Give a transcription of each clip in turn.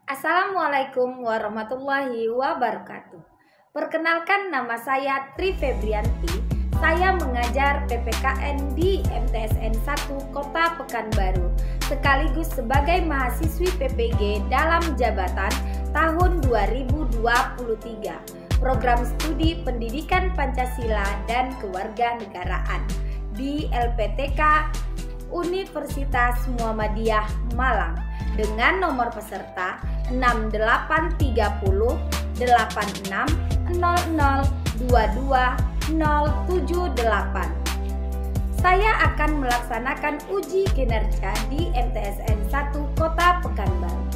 Assalamualaikum warahmatullahi wabarakatuh. Perkenalkan, nama saya Tri Febrianti. Saya mengajar PPKN di MTSN 1 Kota Pekanbaru, sekaligus sebagai mahasiswi PPG dalam jabatan tahun 2023, program studi Pendidikan Pancasila dan Kewarganegaraan di LPTK Universitas Muhammadiyah Malang dengan nomor peserta 6830 86 00 22 078. Saya akan melaksanakan uji kinerja di MTSN 1 Kota Pekanbaru.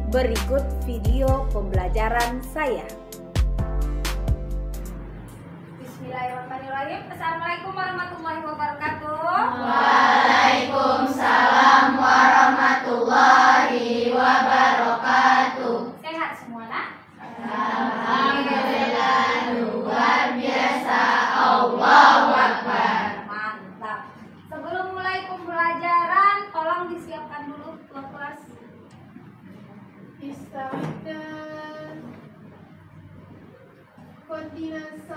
Berikut video pembelajaran saya. Bismillahirrahmanirrahim. Assalamualaikum warahmatullahi wabarakatuh. Waalaikumsalam warahmatullahi wabarakatuh. Sehat semua, nak? Alhamdulillah, luar biasa. Allahu Akbar. Mantap. Sebelum mulai pembelajaran, tolong disiapkan dulu tuan kelas. Istirahat. Koordinasi.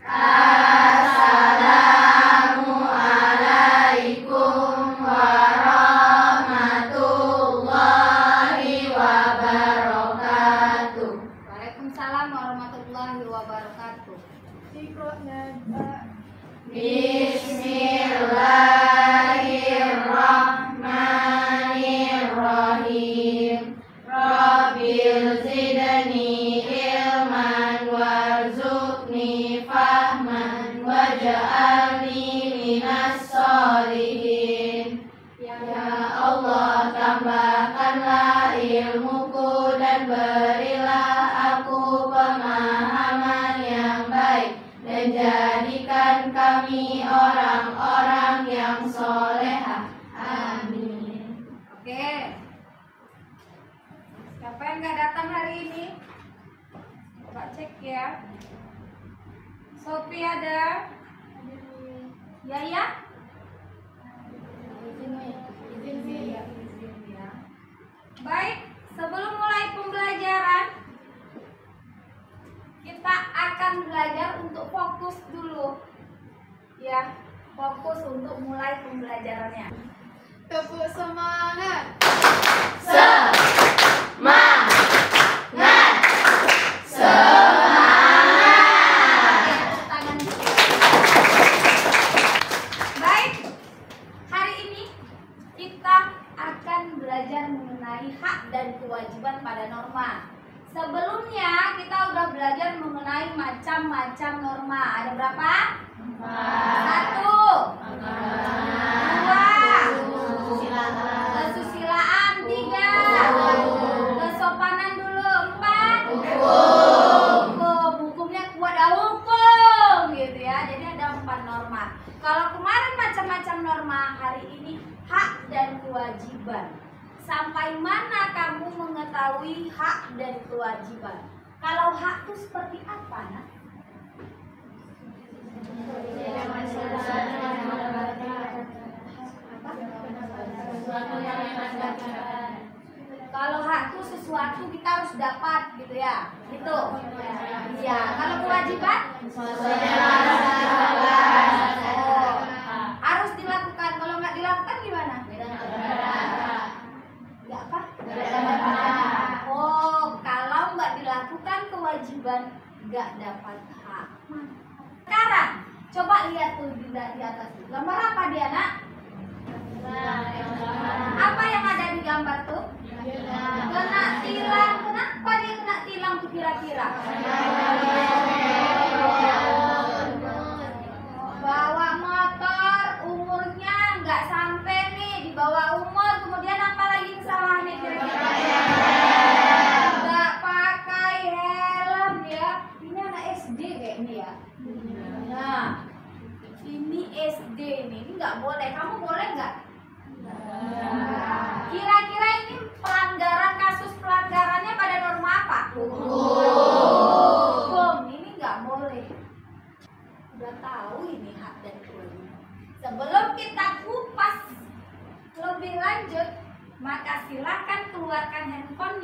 Assalamualaikum warahmatullahi wabarakatuh. Waalaikumsalam warahmatullahi wabarakatuh. Bismillahirrahmanirrahim. Rabbil zidni ilman warzuqni fahman waj'alni minas sholihin. Ya Allah, tambahkanlah ilmuku dan berilah aku pemahaman yang baik, dan jadikan kami orang-orang yang solehah. Amin. Oke. Siapa yang nggak datang hari ini? Coba cek ya. Sophie ada? Yaya? Izin ya. Baik, sebelum mulai pembelajaran, kita akan belajar untuk fokus dulu. Ya, fokus untuk mulai pembelajarannya. Tepuk semangat. Baik, hari ini kita akan belajar mengenai hak dan kewajiban pada norma. Sebelumnya kita udah belajar mengenai macam-macam norma. Ada berapa? 1, 2, kesusilaan 3, kesopanan dulu 4, hukumnya kuat hukum gitu ya. Jadi ada 4 norma. Kalau kemarin macam-macam norma, hari ini hak dan kewajiban. Sampai mana kamu mengetahui hak dan kewajiban? Kalau hak itu seperti apa, nak? Kalau hak itu sesuatu kita harus dapat, gitu ya, gitu. Ya, kalau kewajiban harus dilakukan. Kalau nggak dilakukan gimana? Nggak apa? Oh, kalau nggak dilakukan kewajiban, nggak dapat hak. Sekarang coba lihat tuh di atas tuh. Gambar apa dia, nak? Apa yang ada di gambar tuh? Kena tilang. Kenapa dia kena tilang tuh kira-kira? Bawa motor, umurnya nggak sampai nih, di bawah umur. Kemudian apa lagi kesalahannya kira-kira? Nggak pakai helm ya. Ini anak SD kayaknya ya. Nah, ini SD nih, ini nggak boleh. Kamu boleh nggak? Kira-kira ini pelanggaran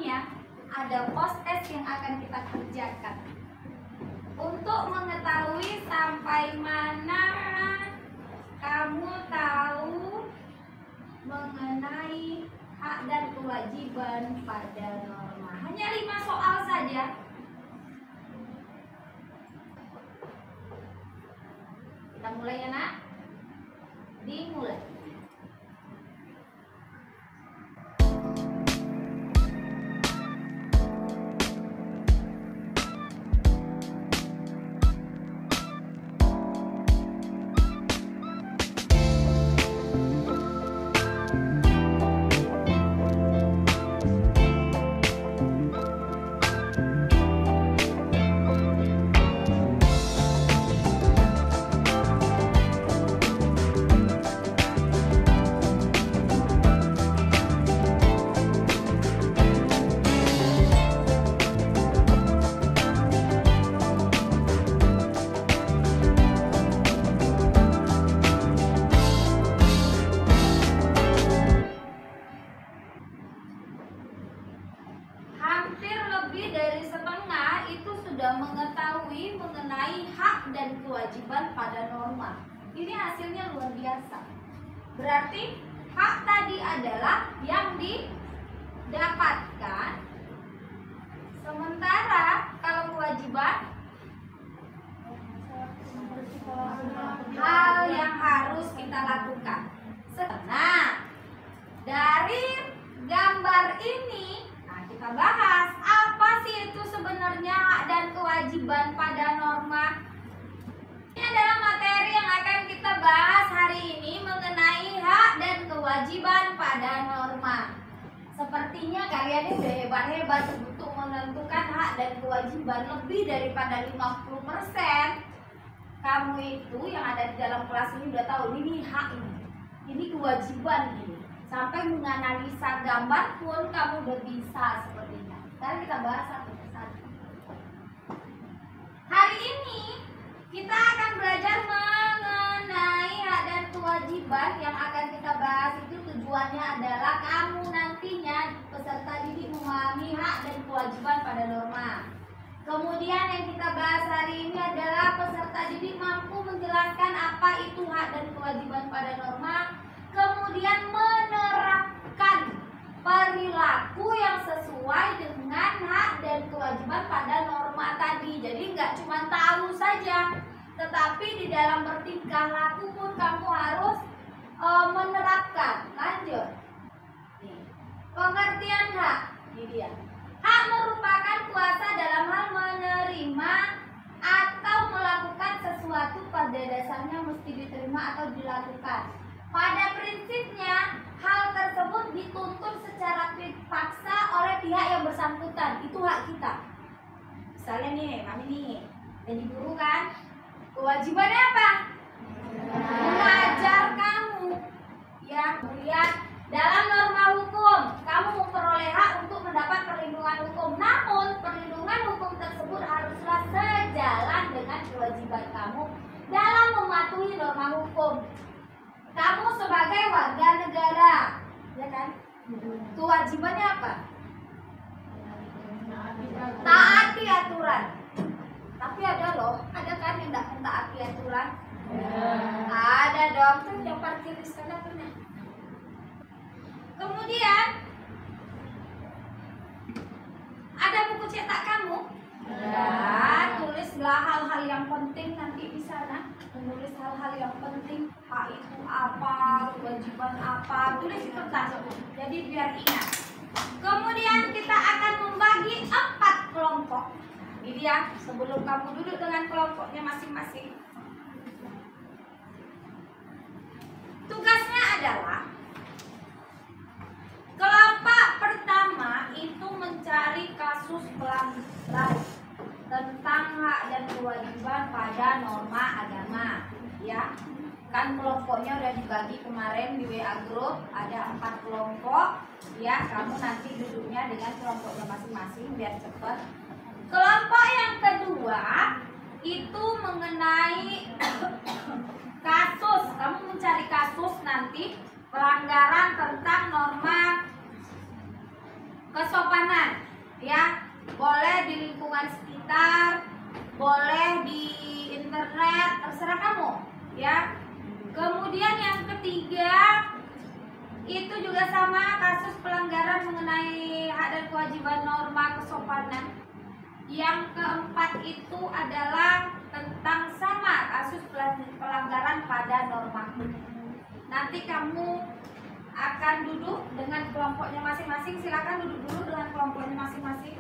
berikutnya ada post-test yang akan kita kerjakan. Untuk mengetahui sampai mana kamu tahu mengenai hak dan kewajiban pada norma. Hanya 5 soal saja. Kita mulai ya nak? Dimulai. Hampir lebih dari setengah itu sudah mengetahui mengenai hak dan kewajiban pada norma. Ini hasilnya luar biasa. Berarti hak tadi adalah yang didapatkan, sementara kalau kewajiban hal yang harus kita lakukan. Nah, dari gambar ini kita bahas apa sih itu sebenarnya hak dan kewajiban pada norma. Ini adalah materi yang akan kita bahas hari ini mengenai hak dan kewajiban pada norma. Sepertinya kalian ini udah hebat-hebat untuk menentukan hak dan kewajiban lebih daripada 50%. Kamu itu yang ada di dalam kelas ini udah tahu ini hak ini kewajiban ini. Sampai menganalisa gambar pun kamu udah bisa sepertinya. Sekarang kita bahas satu persatu. Hari ini kita akan belajar mengenai hak dan kewajiban. Yang akan kita bahas itu tujuannya adalah kamu nantinya peserta didik memahami hak dan kewajiban pada norma. Kemudian yang kita bahas hari ini adalah peserta didik mampu menjelaskan apa itu hak dan kewajiban pada norma. Kemudian menerapkan perilaku yang sesuai dengan hak dan kewajiban pada norma tadi. Jadi nggak cuma tahu saja, tetapi di dalam bertingkah laku pun kamu harus menerapkan. Lanjut. Nih, pengertian hak. Ini dia. Hak merupakan kuasa dalam hal menerima atau melakukan sesuatu pada dasarnya mesti diterima atau dilakukan. Pada prinsipnya, hal tersebut dituntut secara paksa oleh pihak yang bersangkutan. Itu hak kita. Misalnya nih, kami nih, jadi guru kan, kewajibannya apa? Mengajar kamu. Ya, kemudian dalam norma hukum, kamu memperoleh hak untuk mendapat perlindungan hukum. Namun, perlindungan hukum tersebut haruslah sejalan dengan kewajiban kamu dalam mematuhi norma hukum. Kamu sebagai warga negara, ya kan? Kewajibannya apa? Taati aturan. Tapi ada loh, ada kan yang tidak mentaati aturan? Ada dong, tuh yang parkir di sana punya. Kemudian ada buku cetak kamu? Ya, tulislah hal-hal yang penting nanti di sana. Menulis hal-hal yang penting, hak itu apa, kewajiban apa, tulis di kertas. Jadi biar ingat. Kemudian kita akan membagi 4 kelompok. Ini dia, sebelum kamu duduk dengan kelompoknya masing-masing. Tugasnya adalah kelompok pertama itu mencari kasus pelanggaran tentang hak dan kewajiban pada norma agama, ya. Kan kelompoknya udah dibagi kemarin di WA Group, ada 4 kelompok, ya. Kamu nanti duduknya dengan kelompoknya masing-masing biar cepat. Kelompok yang kedua itu mengenai kasus, kamu mencari kasus nanti pelanggaran tentang norma kesopanan, ya. Boleh di lingkungan sekitar, boleh di internet, terserah kamu, ya. Kemudian yang ketiga itu juga sama, kasus pelanggaran mengenai hak dan kewajiban norma kesopanan. Yang keempat itu adalah tentang sama kasus pelanggaran pada norma. Nanti kamu akan duduk dengan kelompoknya masing-masing. Silakan duduk dulu dengan kelompoknya masing-masing.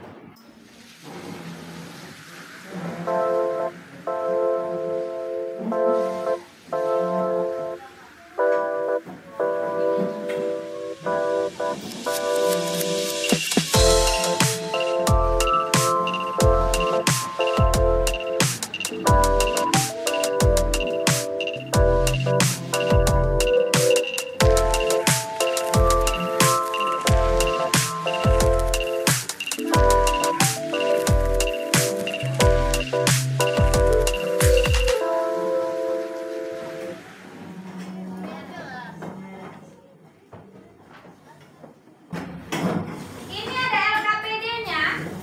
Ini ada LKPD-nya,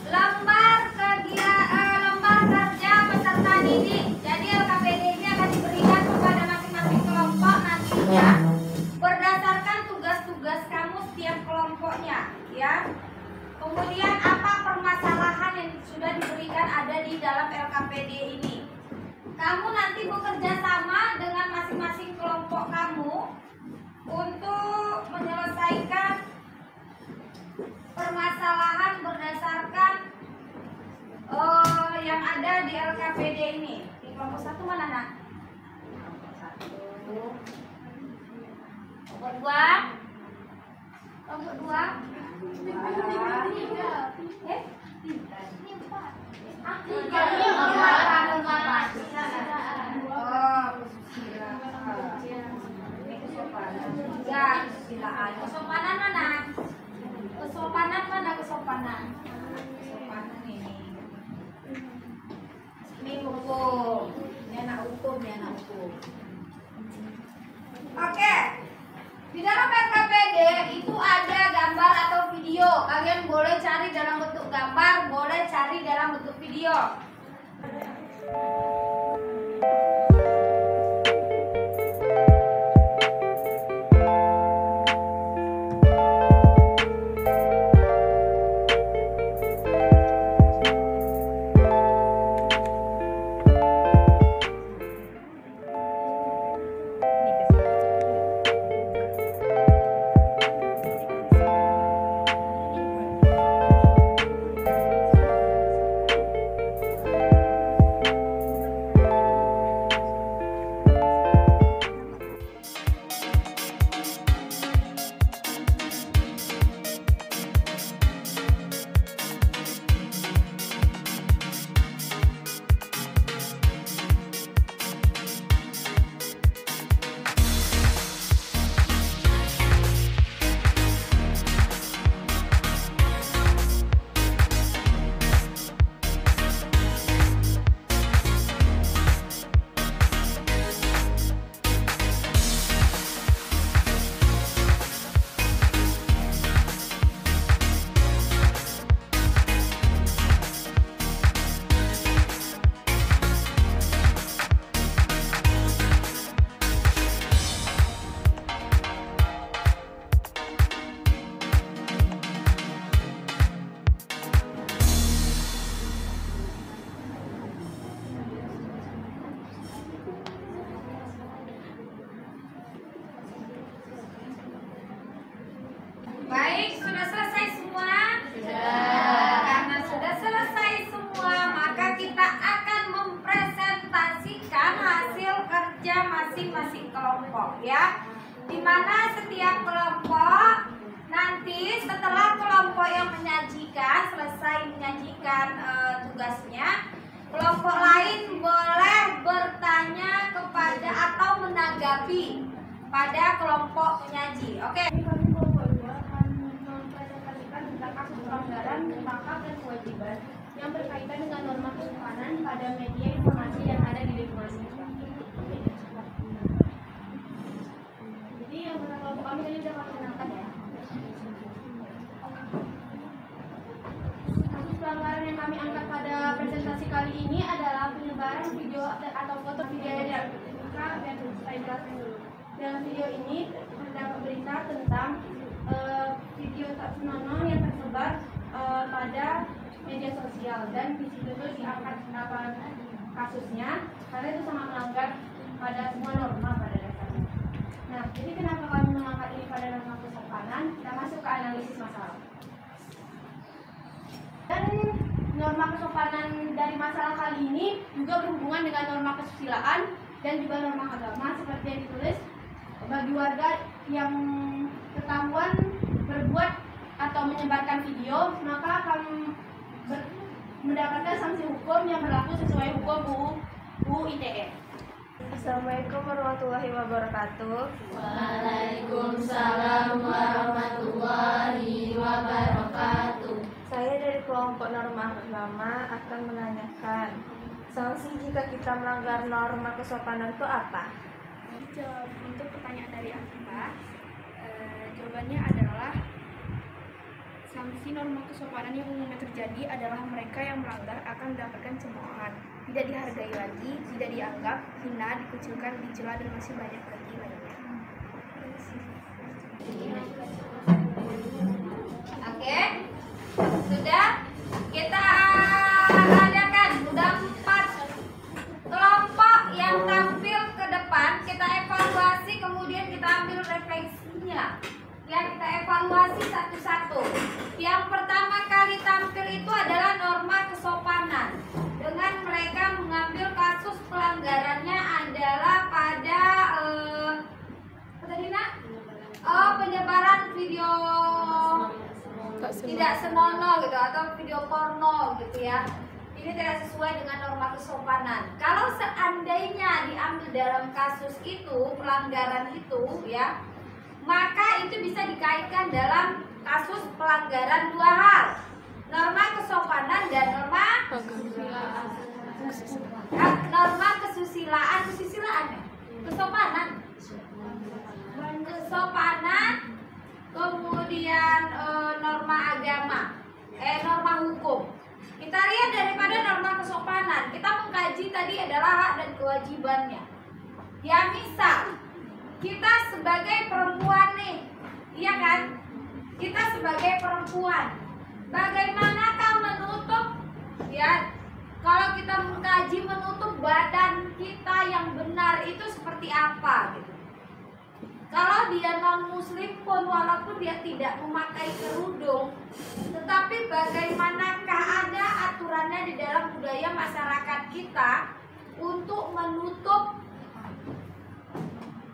lembar kerja peserta didik. Jadi LKPD-nya akan diberikan kepada masing-masing kelompok nantinya berdasarkan tugas-tugas kamu setiap kelompoknya, ya. Kemudian apa permasalahan yang sudah diberikan ada di dalam LKPD ini. Kamu nanti bekerja sama dengan masing-masing kelompok kamu untuk menyelesaikan permasalahan berdasarkan yang ada di LKPD ini. Di kelompok satu mana, nak? Kelompok satu. Kelompok dua. Kelompok dua. Kesopanan mana? Kesopanan mana? Kesopanan ini. Ini hukum. Ini anak hukum, ini anak hukum. Oke. Di dalam LKPD itu ada gambar atau video. Kalian boleh cari dalam bentuk gambar, boleh cari dalam bentuk video. Baik, sudah selesai semua? Karena sudah selesai semua, maka kita akan mempresentasikan hasil kerja masing-masing kelompok, ya. Dimana setiap kelompok nanti setelah kelompok yang menyajikan selesai menyajikan tugasnya, kelompok lain boleh bertanya kepada atau menanggapi pada kelompok penyaji. Oke. Kasus pelanggaran tentang hak dan kewajiban yang berkaitan dengan norma kesopanan pada media informasi yang ada di lingkungan sekitar. Jadi yang kelompok kami tadi sudah kami kenalkan, ya. yang kami angkat pada presentasi kali ini adalah penyebaran video atau foto video yang saya jelaskan dulu. Dalam video ini terdapat berita tentang video tak senonoh yang tersebar pada media sosial, dan di situ tuh diangkat kasusnya karena itu sangat melanggar pada semua norma pada dasarnya. Nah, jadi kenapa kami mengangkat ini pada norma kesopanan? Kita masuk ke analisis masalah. Dan norma kesopanan dari masalah kali ini juga berhubungan dengan norma kesusilaan dan juga norma agama seperti yang ditulis. Bagi warga yang ketahuan berbuat atau menyebarkan video, maka akan mendapatkan sanksi hukum yang berlaku sesuai hukum UU ITE. Assalamualaikum warahmatullahi wabarakatuh. Waalaikumsalam warahmatullahi wabarakatuh. Saya dari kelompok norma agama akan menanyakan, sanksi jika kita melanggar norma kesopanan itu apa? Untuk pertanyaan dari Akifah, jawabannya adalah sanksi norma kesopanan yang umumnya terjadi adalah mereka yang melanggar akan mendapatkan cemoohan, tidak dihargai lagi, tidak dianggap, hina, dikucilkan, dicela, dan masih banyak lagi lainnya. Oke, sudah kita adakan sudah 4 kelompok yang tampil ke depan, kita evaluasi, kemudian kita ambil refleksinya. Ya, kita evaluasi satu-satu. Yang pertama kali tampil itu adalah norma kesopanan. Dengan mereka mengambil kasus pelanggarannya adalah pada apa tadi, Nak? Penyebaran video tidak senonoh gitu, atau video porno gitu ya. Ini tidak sesuai dengan norma kesopanan. Kalau seandainya diambil dalam kasus itu, pelanggaran itu ya, maka itu bisa dikaitkan dalam kasus pelanggaran 2 hal, norma kesopanan dan norma kesusilaan, kesopanan, kemudian norma agama, norma hukum. Kita lihat daripada norma kesopanan, kita mengkaji tadi adalah hak dan kewajibannya. Ya, misal kita sebagai perempuan nih, iya kan? Kita sebagai perempuan, bagaimanakah menutup, ya? Kalau kita mengkaji menutup badan kita yang benar itu seperti apa gitu. Kalau dia non-muslim pun, walaupun dia tidak memakai kerudung, tetapi bagaimanakah ada aturannya di dalam budaya masyarakat kita untuk menutup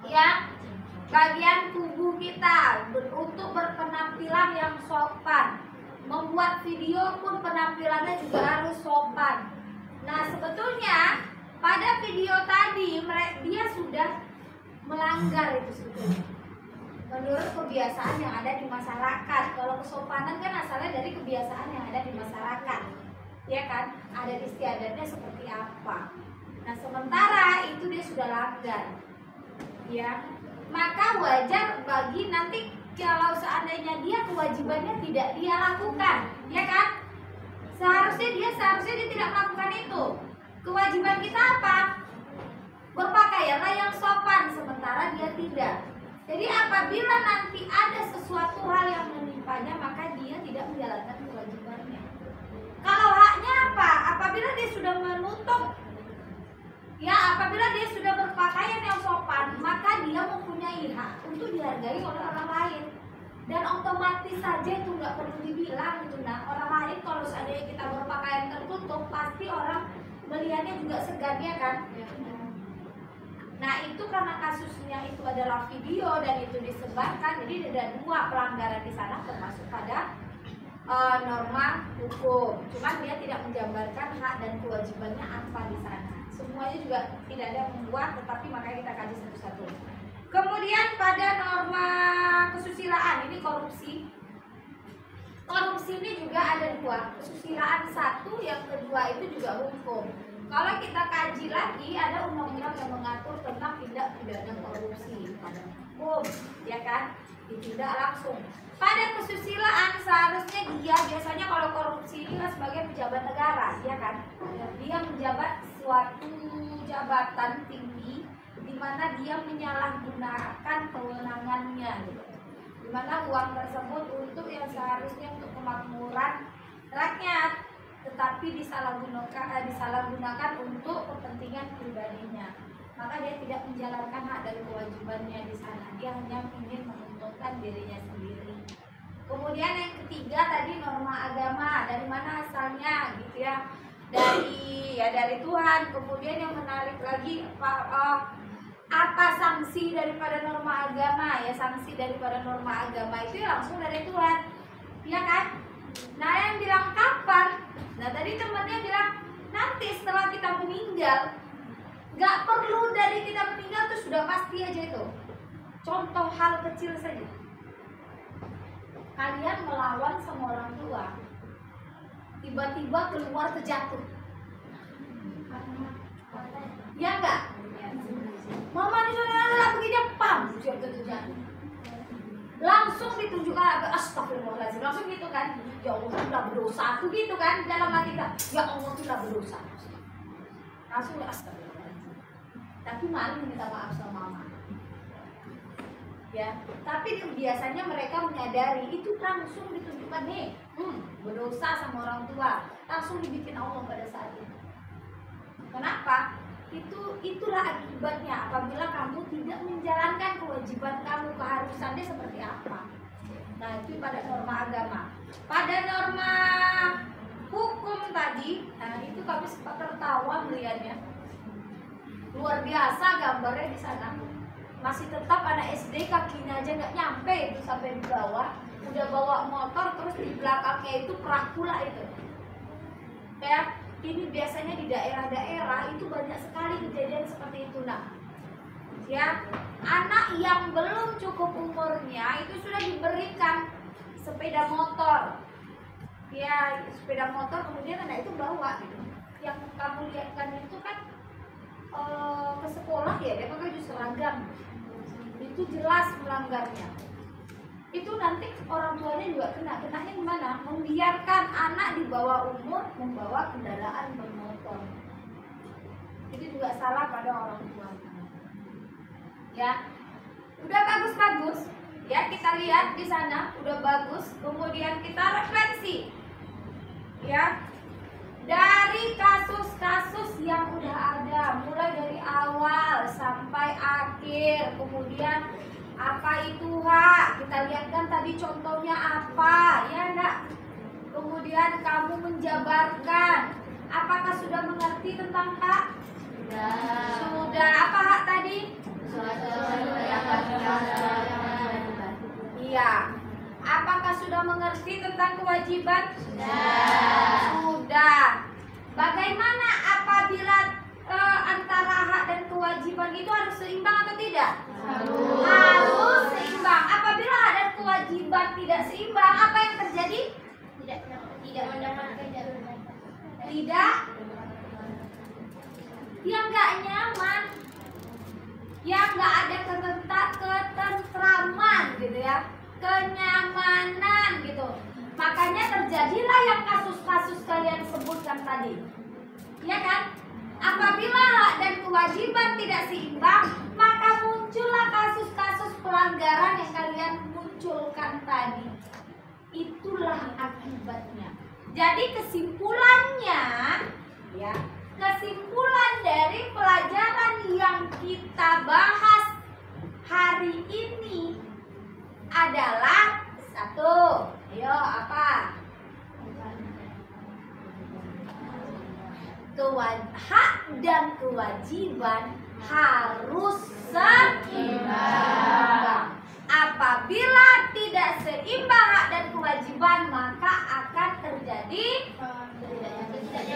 ya bagian tubuh kita, untuk berpenampilan yang sopan. Membuat video pun penampilannya juga harus sopan. Nah, sebetulnya pada video tadi dia sudah melanggar itu sebetulnya menurut kebiasaan yang ada di masyarakat. Kalau kesopanan kan asalnya dari kebiasaan yang ada di masyarakat, ya kan? Adat istiadatnya seperti apa. Nah, sementara itu dia sudah langgar, ya, maka wajar bagi nanti kalau seandainya dia kewajibannya tidak dia lakukan, ya kan? Seharusnya dia tidak melakukan itu. Kewajiban kita apa? Berpakaianlah yang sopan, sementara dia tidak. Jadi apabila nanti ada sesuatu hal yang menimpanya, maka dia tidak menjalankan kewajibannya. Kalau haknya apa? Apabila dia sudah menutup, ya, apabila dia sudah berpakaian yang sopan, maka dia mempunyai hak untuk dihargai oleh orang lain. Dan otomatis saja itu nggak perlu dibilang gitu. Nah, orang lain kalau seandainya kita berpakaian tertutup, pasti orang melihatnya juga segan, ya kan? Nah, itu karena kasusnya itu adalah video dan itu disebarkan, jadi ada 2 pelanggaran di sana termasuk pada norma hukum. Cuman dia tidak menjabarkan hak dan kewajibannya apa di sana. Semuanya juga tidak ada yang membuat, tetapi makanya kita kaji satu-satu. Kemudian pada norma kesusilaan, ini korupsi. Korupsi ini juga ada 2, kesusilaan 1, yang kedua itu juga hukum. Kalau kita kaji lagi, ada undang-undang yang mengatur tentang tindak pidana korupsi pada hukum, ya kan? Ditindak langsung. Pada kesusilaan seharusnya dia biasanya kalau korupsi ini kan sebagai pejabat negara. ya kan? Dia menjabat suatu jabatan tinggi di mana dia menyalahgunakan kewenangannya gitu. Di mana uang tersebut untuk yang seharusnya untuk kemakmuran rakyat, tetapi disalahgunakan untuk kepentingan pribadinya. Maka dia tidak menjalankan hak dan kewajibannya di sana. Dia hanya ingin menguntungkan dirinya sendiri. Kemudian yang ketiga tadi norma agama, dari mana asalnya gitu ya? Dari Tuhan. Kemudian yang menarik lagi apa sanksi daripada norma agama? Ya sanksi daripada norma agama itu ya langsung dari Tuhan. Ya kan? Nah, yang bilang kapan? Nah, tadi temannya bilang nanti setelah kita meninggal. Gak perlu dari kita meninggal tuh sudah pasti aja itu. Contoh hal kecil saja. Kalian melawan sama orang tua, tiba-tiba keluar terjatuh. Ya enggak? Mama di sana begini, pam, terjatuh. Langsung ditunjukkan astagfirullahaladzim, langsung gitu kan. Ya Allah sudah berdosa, aku gitu kan dalam hati kita. Ya Allah sudah berdosa. Langsung astagfirullahaladzim. Tapi malu minta maaf sama mama. Ya, tapi biasanya mereka menyadari itu langsung ditunjukkan nih, berdosa sama orang tua, langsung dibikin Allah pada saat itu. Kenapa? Itulah akibatnya apabila kamu tidak menjalankan kewajiban kamu, keharusannya seperti apa. Nah, itu pada norma agama. Pada norma hukum tadi, nah itu kami sempat tertawa melihatnya. Luar biasa gambarnya di sana. Masih tetap anak SD kakinya aja nggak nyampe itu sampai di bawah, udah bawa motor, terus di belakangnya itu prakula itu. Ya, ini biasanya di daerah-daerah itu banyak sekali kejadian seperti itu. Nah, ya, anak yang belum cukup umurnya itu sudah diberikan sepeda motor. Ya, sepeda motor kemudian anak itu bawa gitu. Yang kamu lihatkan itu kan ke sekolah ya, dia pakai baju seragam. Itu jelas melanggarnya. Itu nanti orang tuanya juga kenanya gimana? Membiarkan anak di bawah umur membawa kendaraan bermotor. Itu juga salah pada orang tua. Ya, udah bagus-bagus. Ya, kita lihat di sana udah bagus. Kemudian kita refleksi. Ya, dari kasus-kasus yang udah ada, mulai dari awal sampai akhir, kemudian apa itu hak, kita lihat kan tadi contohnya apa, ya enggak? Kemudian kamu menjabarkan, apakah sudah mengerti tentang hak? Sudah. Apa hak tadi? Iya. Apakah sudah mengerti tentang kewajiban? Sudah. Bagaimana apabila antara hak dan kewajiban itu harus seimbang atau tidak? Harus seimbang. Apabila hak dan kewajiban tidak seimbang, apa yang terjadi? Tidak mendapatkan jaminan. Tidak. Yang nggak nyaman, yang nggak ada ketentraman gitu ya, kenyamanan gitu. Makanya terjadilah yang kasus-kasus kalian sebutkan tadi, ya kan? Apabila hak dan kewajiban tidak seimbang, maka muncullah kasus-kasus pelanggaran yang kalian munculkan tadi. Itulah akibatnya. Jadi kesimpulannya, ya, kesimpulan dari pelajaran yang kita bahas hari ini adalah satu. Ayo, apa? Hak dan kewajiban harus seimbang. Apabila tidak seimbang hak dan kewajiban, maka akan terjadi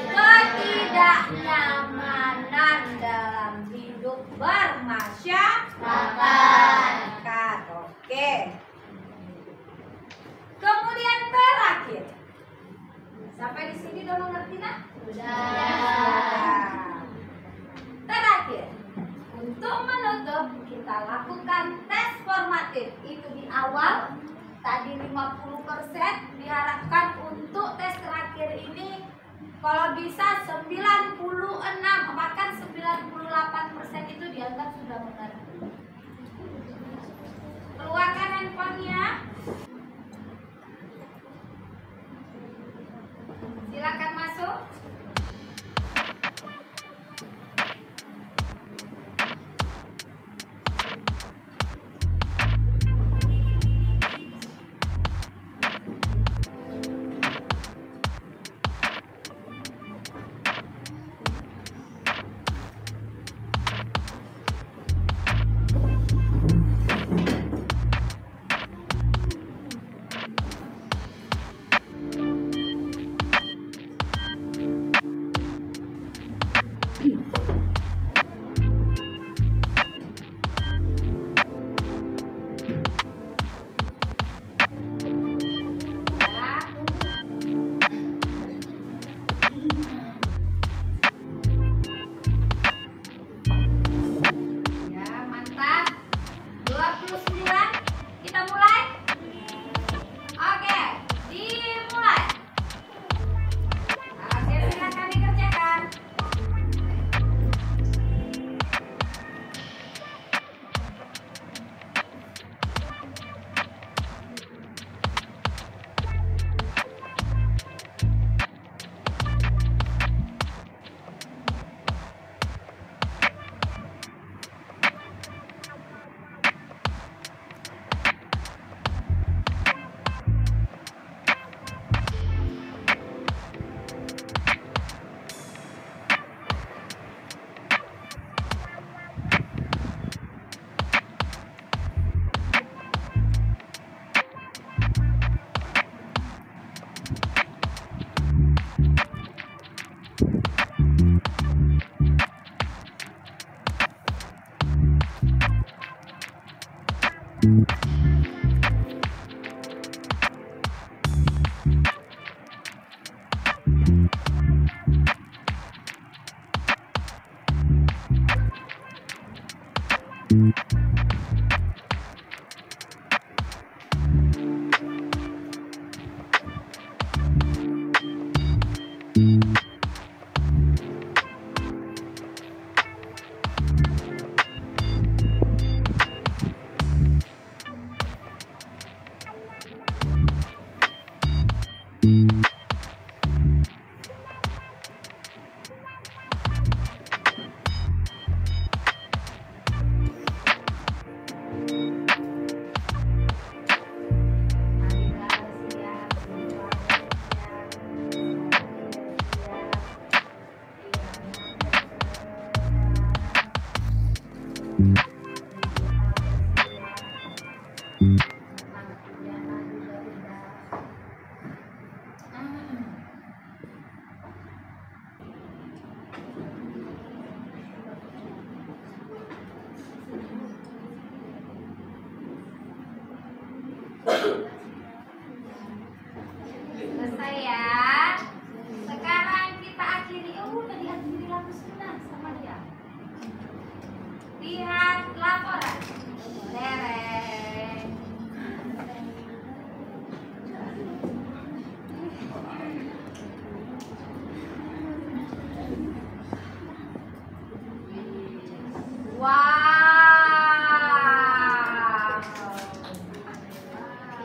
ketidaknyamanan dalam hidup bermasyarakat. Oke. Kemudian terakhir, sampai di sini udah mengerti nak? Sudah. Terakhir, untuk menutup kita lakukan tes formatif. Itu di awal tadi 50%, diharapkan untuk tes terakhir ini Kalau bisa 96, bahkan 98% itu dianggap sudah benar. Keluarkan handphonenya. Silakan masuk. Selesai ya. Sekarang kita akhiri. Oh, udah diakhiri lalu senang sama dia. Lihat laporan. Dereng. Wow.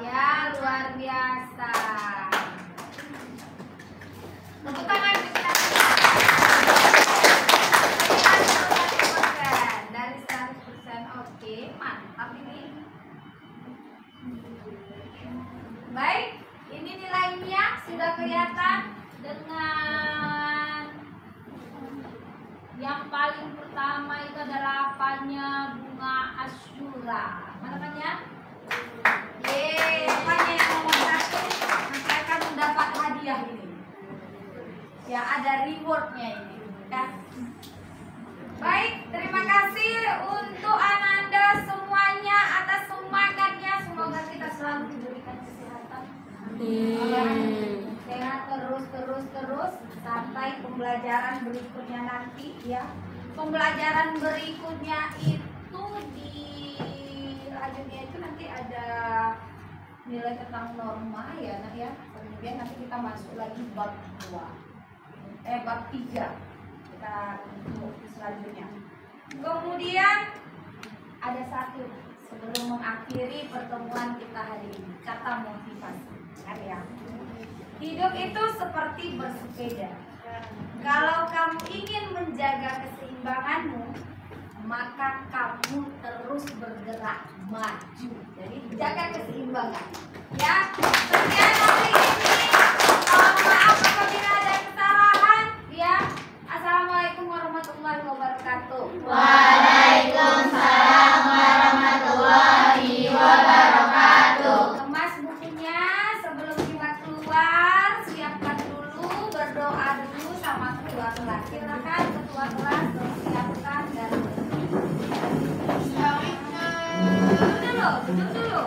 Ya, luar biasa. Tepuk tangan kita. Dari 100%, oke, mantap ini. Baik, ini nilainya sudah kelihatan dengan yang paling pertama itu adalah apanya? Bunga Asyura. Mana apanya? Apanya yang nomor 1? Nanti akan mendapat hadiah ini. Ya, ada rewardnya ini. Ya. Baik, terima kasih untuk Ananda semuanya atas semangatnya. Semoga kita selalu diberikan kesehatan. Sehat terus sampai pembelajaran berikutnya nanti ya. Pembelajaran berikutnya itu di lanjutnya itu nanti ada nilai tentang norma ya nak ya. Kemudian nanti kita masuk lagi bab 2. bab 3. Kita untuk selanjutnya. Kemudian ada satu sebelum mengakhiri pertemuan kita hari ini, kata motivasi. Ya. Hidup itu seperti bersepeda. Kalau kamu ingin menjaga keseimbanganmu, maka kamu terus bergerak maju. Jadi jaga keseimbangan. Ya, sekian hari ini. Maaf apabila ada kesalahan. Ya, assalamualaikum warahmatullahi wabarakatuh. Waalaikumsalam warahmatullahi wabarakatuh. Kemas bukunya sebelum kita keluar, siapkan dulu, berdoa dulu sama ketua kelas. Silakan ketua kelas siapkan dan duduk dulu.